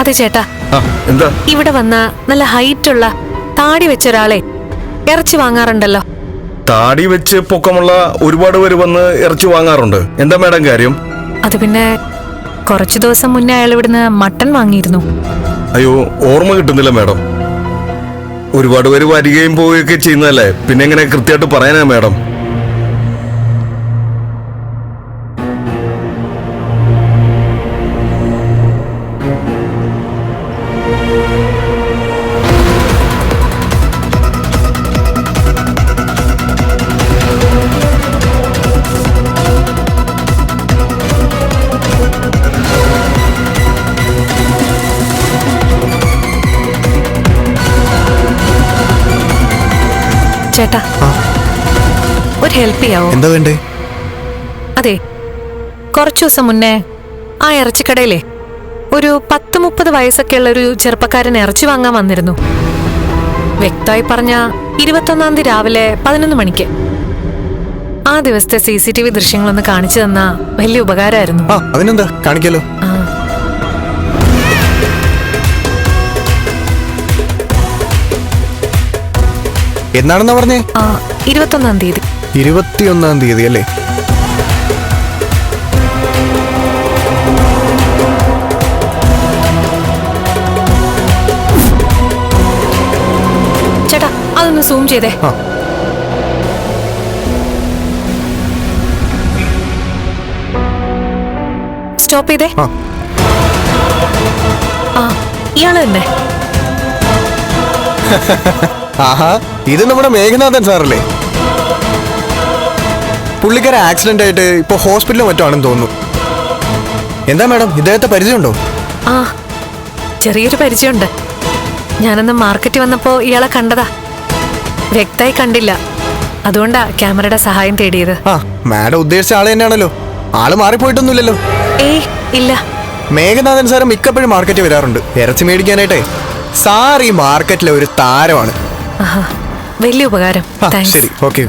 അതെ ചേട്ടാ, എന്താ ഇവിടെ വന്ന നല്ല ഹൈറ്റുള്ള താടി വെച്ച ഒരാളെ ഇറച്ചി വാങ്ങാറുണ്ടല്ലോ. താടി വെച്ച് പൊക്കമുള്ള ഒരുപാട് പേര് വന്ന് ഇറച്ചി വാങ്ങാറുണ്ട്. എന്താ മാഡം കാര്യം? അത് പിന്നെ കുറച്ചു ദിവസം മുന്നേ അയാൾ ഇവിടുന്ന് മട്ടൺ വാങ്ങിയിരുന്നു. അയ്യോ, ഓർമ്മ കിട്ടുന്നില്ല മാഡം. ഒരുപാട് പേര് വരികയും പോവുകയൊക്കെ ചെയ്യുന്നതല്ലേ, പിന്നെ എങ്ങനെ കൃത്യമായിട്ട് പറയാനാ മാഡം? ചേട്ടാ, ഒരു ഹെൽപ്പ് ചെയ്യാവോ? എന്താ വേണ്ടേ? അതെ, കുറച്ചു ദിവസം മുന്നേ ആ ഇറച്ചിക്കടയിലെ ഒരു 10-30 വയസ്സൊക്കെ ഉള്ള ഒരു ചെറുപ്പക്കാരൻ ഇറച്ചി വാങ്ങാൻ വന്നിരുന്നു. വ്യക്തമായി പറഞ്ഞ 21-ാം തീയതി രാവിലെ 11 മണിക്ക്. ആ ദിവസത്തെ CCTV ദൃശ്യങ്ങളൊന്ന് കാണിച്ചു തന്നാ വലിയ ഉപകാരമായിരുന്നു. അതിനെന്താ, കാണിക്കാലോ. എന്നാണെന്നാ പറഞ്ഞേ? 21-ാം തീയതി. 21-ാം തീയതി അല്ലേ? ചേട്ടാ, അതൊന്ന് സൂം ചെയ്തേ. സ്റ്റോപ്പ് ചെയ്തേ. ഇയാള് തന്നെ. ആഹാ, ഇത് നമ്മുടെ മേഘനാഥൻ സാറല്ലേ? പുള്ളിക്കാരെ ആക്സിഡന്റ് ആയിട്ട് ഇപ്പൊ ഹോസ്പിറ്റലിൽ മറ്റോ ആണെന്ന് തോന്നുന്നു. എന്താ മാഡം, ഇദ്ദേഹത്തെ പരിചയമുണ്ടോ? ചെറിയൊരു പരിചയമുണ്ട്. ഞാനന്ന് മാർക്കറ്റിൽ വന്നപ്പോ ഇയാളെ കണ്ടതാ. വ്യക്തമായി കണ്ടില്ല, അതുകൊണ്ടാ ക്യാമറയുടെ സഹായം തേടിയത്. മാഡം ഉദ്ദേശിച്ച ആള് തന്നെയാണല്ലോ. ആള് മാറിപ്പോയിട്ടൊന്നുമില്ലല്ലോ. ഏയ് ഇല്ല. മേഘനാഥൻ സാറ് മിക്കപ്പോഴും മാർക്കറ്റിൽ വരാറുണ്ട് ഇറച്ചി മേടിക്കാനായിട്ടേ. സാർ ഈ മാർക്കറ്റിലെ ഒരു താരമാണ്. വലിയ ഉപകാരം. ശരി, ഓക്കെ.